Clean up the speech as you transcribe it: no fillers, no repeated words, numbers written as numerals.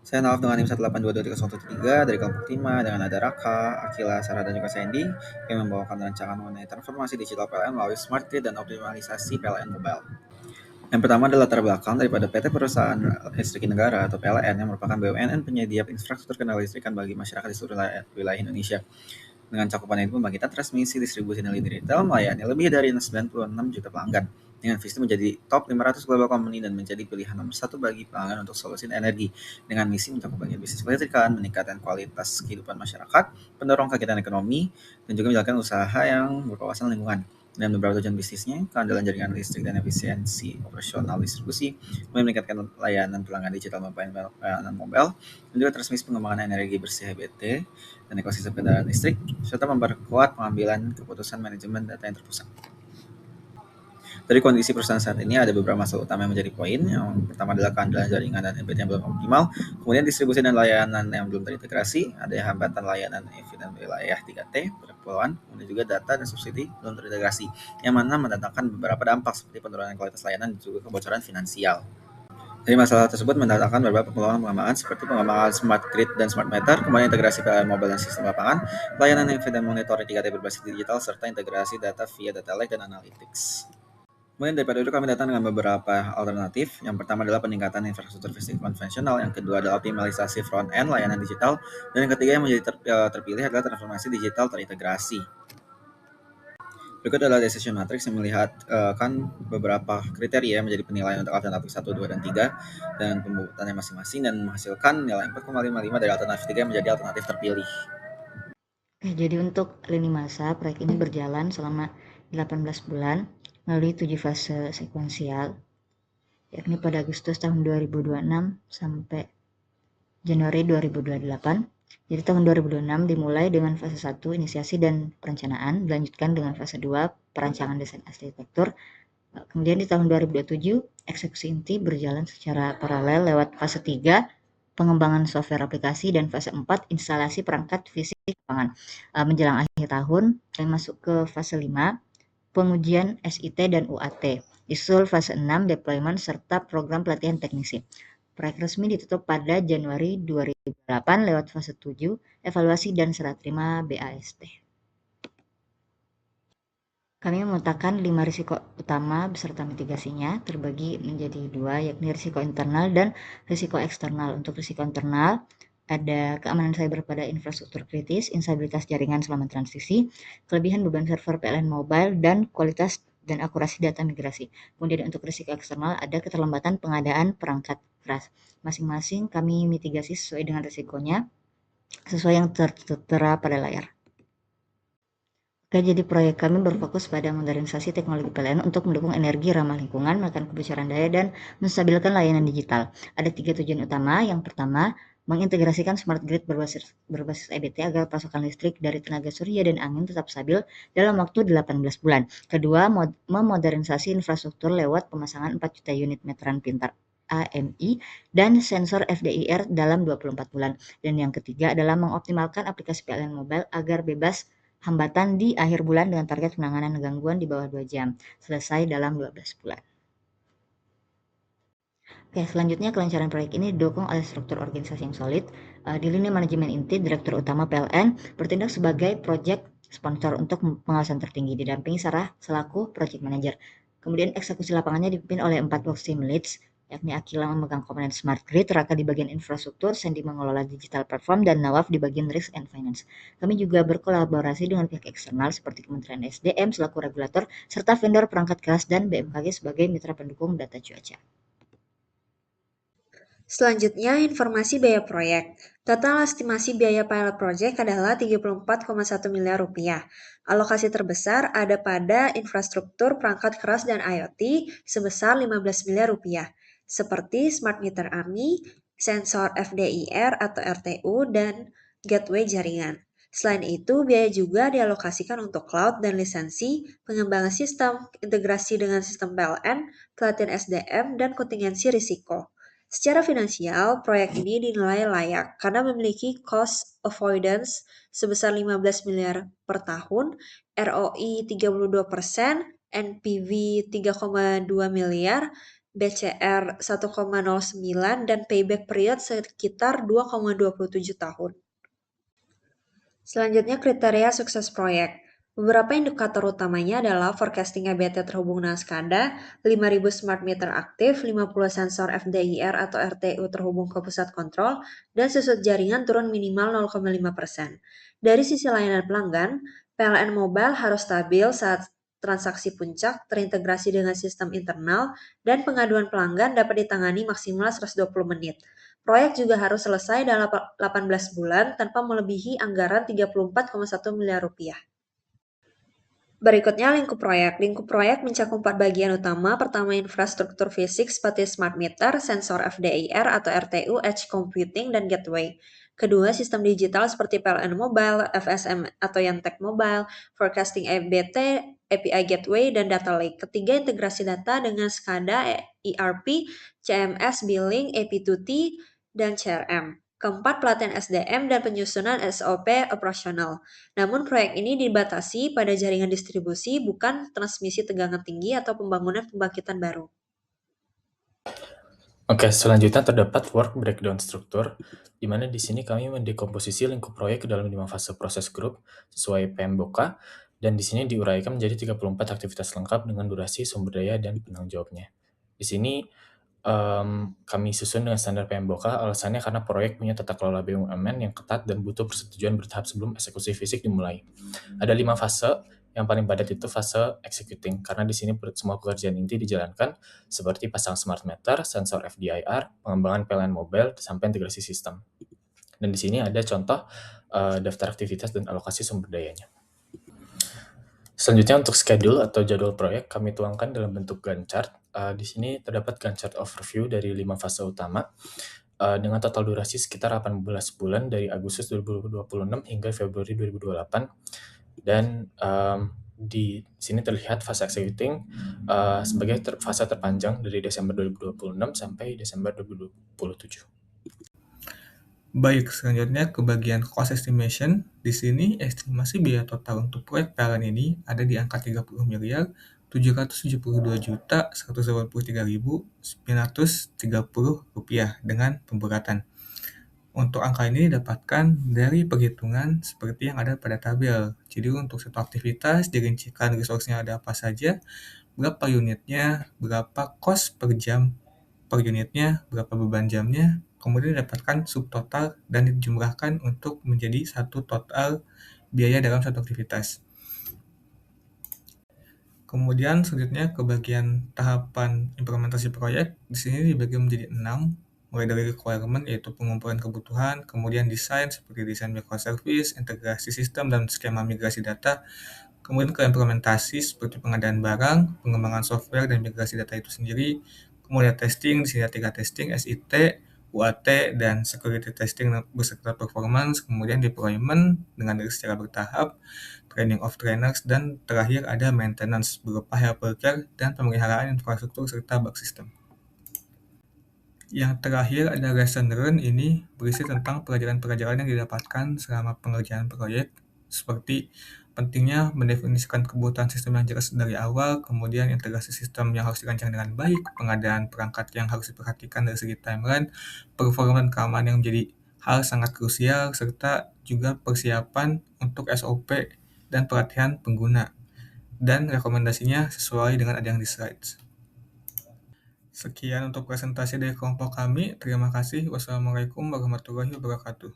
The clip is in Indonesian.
Saya Nalaf dengan NIM 1822313 dari kelompok Tima dengan ada Raka, Akila, Sarah, dan juga Sandy yang membawakan rancangan mengenai transformasi digital PLN melalui smart grid dan optimalisasi PLN mobile. Yang pertama adalah latar belakang daripada PT Perusahaan Listrik Negara atau PLN yang merupakan BUMN penyedia infrastruktur kendali listrikan bagi masyarakat di seluruh wilayah Indonesia. Dengan cakupan itu pembangkitan transmisi, distribusi, dan retail melayani lebih dari 96 juta pelanggan. Dengan visi menjadi top 500 global company dan menjadi pilihan nomor satu bagi pelanggan untuk solusi energi. Dengan misi mencakup bagian bisnis kelistrikan, meningkatkan kualitas kehidupan masyarakat, pendorong kegiatan ekonomi, dan juga menjalankan usaha yang berwawasan lingkungan. Dan beberapa tujuan bisnisnya, keandalan jaringan listrik dan efisiensi operasional distribusi, meningkatkan layanan pelanggan digital mobile, layanan mobile, dan juga transmisi pengembangan energi bersih (HBT) dan ekosistem kendaraan listrik, serta memperkuat pengambilan keputusan manajemen data yang terpusat. Dari kondisi perusahaan saat ini ada beberapa masalah utama yang menjadi poin. Yang pertama adalah keandalan jaringan dan MPT yang belum optimal, kemudian distribusi dan layanan yang belum terintegrasi, ada hambatan layanan EV dan wilayah 3T, perpulauan, kemudian juga data dan subsidi belum terintegrasi, yang mana mendatangkan beberapa dampak seperti penurunan kualitas layanan dan juga kebocoran finansial. Dari masalah tersebut mendatangkan beberapa peluang pengembangan seperti pengembangan smart grid dan smart meter, kemudian integrasi PLN mobile dan sistem lapangan, layanan EV dan monitoring 3T berbasis digital, serta integrasi data via data lake dan analytics. Kemudian daripada itu kami datang dengan beberapa alternatif. Yang pertama adalah peningkatan infrastruktur fisik konvensional, yang kedua adalah optimalisasi front end layanan digital, dan yang ketiga yang menjadi terpilih adalah transformasi digital terintegrasi. Berikut adalah decision matrix yang melihat kan beberapa kriteria menjadi penilaian untuk alternatif 1, 2, dan 3 dan pembuatannya masing-masing dan menghasilkan nilai 4,55 dari alternatif 3 menjadi alternatif terpilih. Jadi untuk lini masa, proyek ini berjalan selama 18 bulan melalui 7 fase sekuensial, yakni pada Agustus tahun 2026 sampai Januari 2028. Jadi tahun 2026 dimulai dengan fase 1 inisiasi dan perencanaan, dilanjutkan dengan fase 2 perancangan desain arsitektur. Kemudian di tahun 2027 eksekusi inti berjalan secara paralel lewat fase 3 pengembangan software aplikasi dan fase 4 instalasi perangkat fisik lapangan. Menjelang akhir tahun kami masuk ke fase 5 pengujian SIT dan UAT. Disusul fase 6 deployment serta program pelatihan teknisi. Proyek resmi ditutup pada Januari 2008 lewat fase 7 evaluasi dan serah terima BAST. Kami memetakan 5 risiko utama beserta mitigasinya terbagi menjadi 2, yakni risiko internal dan risiko eksternal. Untuk risiko internal, ada keamanan cyber pada infrastruktur kritis, instabilitas jaringan selama transisi, kelebihan beban server PLN mobile, dan kualitas dan akurasi data migrasi. Kemudian untuk risiko eksternal ada keterlambatan pengadaan perangkat keras. Masing-masing kami mitigasi sesuai dengan risikonya, sesuai yang tertera pada layar. Oke, jadi proyek kami berfokus pada modernisasi teknologi PLN untuk mendukung energi ramah lingkungan, menekan kebocoran daya, dan menstabilkan layanan digital. Ada 3 tujuan utama. Yang pertama, mengintegrasikan smart grid berbasis EBT agar pasokan listrik dari tenaga surya dan angin tetap stabil dalam waktu 18 bulan. Kedua, memodernisasi infrastruktur lewat pemasangan 4 juta unit meteran pintar AMI dan sensor FDIR dalam 24 bulan. Dan yang ketiga adalah mengoptimalkan aplikasi PLN Mobile agar bebas hambatan di akhir bulan dengan target penanganan gangguan di bawah 2 jam, selesai dalam 12 bulan. Oke, selanjutnya kelancaran proyek ini didukung oleh struktur organisasi yang solid. Di lini manajemen inti, Direktur Utama PLN bertindak sebagai project sponsor untuk pengawasan tertinggi, didampingi Sarah selaku project manager. Kemudian eksekusi lapangannya dipimpin oleh 4 workstream leads, yakni Akila memegang komponen smart grid, Raka di bagian infrastruktur, Sandy mengelola digital platform, dan Nawaf di bagian risk and finance. Kami juga berkolaborasi dengan pihak eksternal seperti Kementerian SDM selaku regulator, serta vendor perangkat keras dan BMKG sebagai mitra pendukung data cuaca. Selanjutnya, informasi biaya proyek. Total estimasi biaya pilot project adalah 34,1 miliar rupiah. Alokasi terbesar ada pada infrastruktur perangkat keras dan IoT sebesar 15 miliar rupiah, seperti smart meter AMI, sensor FDIR atau RTU, dan gateway jaringan. Selain itu, biaya juga dialokasikan untuk cloud dan lisensi, pengembangan sistem, integrasi dengan sistem PLN, pelatihan SDM, dan kontingensi risiko. Secara finansial, proyek ini dinilai layak karena memiliki cost avoidance sebesar 15 miliar per tahun, ROI 32%, NPV 3,2 miliar, BCR 1,09 dan payback period sekitar 2,27 tahun. Selanjutnya kriteria sukses proyek. Beberapa indikator utamanya adalah forecasting EBT terhubung dengan SCADA, 5.000 smart meter aktif, 50 sensor FDIR atau RTU terhubung ke pusat kontrol, dan susut jaringan turun minimal 0,5%. Dari sisi layanan pelanggan, PLN Mobile harus stabil saat transaksi puncak, terintegrasi dengan sistem internal, dan pengaduan pelanggan dapat ditangani maksimal 120 menit. Proyek juga harus selesai dalam 18 bulan tanpa melebihi anggaran 34,1 miliar rupiah. Berikutnya lingkup proyek. Lingkup proyek mencakup 4 bagian utama. Pertama, infrastruktur fisik seperti smart meter, sensor FDIR atau RTU, edge computing, dan gateway. Kedua, sistem digital seperti PLN Mobile, FSM atau Yantek Mobile, forecasting EBT, API Gateway, dan Data Lake. Ketiga, integrasi data dengan SCADA, ERP, CMS, Billing, AP2T, dan CRM. Keempat, pelatihan SDM dan penyusunan SOP operasional. Namun proyek ini dibatasi pada jaringan distribusi, bukan transmisi tegangan tinggi atau pembangunan pembangkitan baru. Oke, selanjutnya terdapat work breakdown struktur, di mana di sini kami mendekomposisi lingkup proyek ke dalam 5 fase proses grup sesuai PMBOK, dan di sini diuraikan menjadi 34 aktivitas lengkap dengan durasi, sumber daya, dan penanggung jawabnya. Di sini kami susun dengan standar PMBOK, alasannya karena proyek punya tata kelola BUMN yang ketat dan butuh persetujuan bertahap sebelum eksekusi fisik dimulai. Ada 5 fase. Yang paling padat itu fase executing, karena di sini semua pekerjaan inti dijalankan seperti pasang smart meter, sensor FDIR, pengembangan PLN Mobile, sampai integrasi sistem. Dan di sini ada contoh daftar aktivitas dan alokasi sumber dayanya. Selanjutnya untuk schedule atau jadwal proyek kami tuangkan dalam bentuk Gantt chart. Di sini terdapat Gantt chart overview dari 5 fase utama dengan total durasi sekitar 18 bulan dari Agustus 2026 hingga Februari 2028. Dan di sini terlihat fase executing sebagai fase terpanjang dari Desember 2026 sampai Desember 2027. Baik, selanjutnya ke bagian cost estimation. Di sini estimasi biaya total untuk proyek PLN ini ada di angka 30 miliar 772.183.930 rupiah dengan pemberatan. Untuk angka ini didapatkan dari perhitungan seperti yang ada pada tabel. Jadi untuk satu aktivitas dirincikan resource-nya ada apa saja, berapa unitnya, berapa cost per jam per unitnya, berapa beban jamnya, kemudian didapatkan subtotal dan dijumlahkan untuk menjadi satu total biaya dalam satu aktivitas. Kemudian selanjutnya ke bagian tahapan implementasi proyek. Di sini dibagi menjadi 6, mulai dari requirement yaitu pengumpulan kebutuhan, kemudian desain seperti desain microservice, integrasi sistem dan skema migrasi data, kemudian ke implementasi seperti pengadaan barang, pengembangan software dan migrasi data itu sendiri, kemudian testing, di sini ada 3 testing, SIT, UAT, dan security testing beserta performance, kemudian deployment dengan secara bertahap, training of trainers, dan terakhir ada maintenance berupa hypercare dan pemeliharaan infrastruktur serta bug system. Yang terakhir ada lesson learned, ini berisi tentang pelajaran-pelajaran yang didapatkan selama pengerjaan proyek, seperti pentingnya mendefinisikan kebutuhan sistem yang jelas dari awal, kemudian integrasi sistem yang harus dirancang dengan baik, pengadaan perangkat yang harus diperhatikan dari segi timeline, performa dan keamanan yang menjadi hal sangat krusial, serta juga persiapan untuk SOP dan pelatihan pengguna. Dan rekomendasinya sesuai dengan ada yang di slides. Sekian untuk presentasi dari kelompok kami. Terima kasih. Wassalamualaikum warahmatullahi wabarakatuh.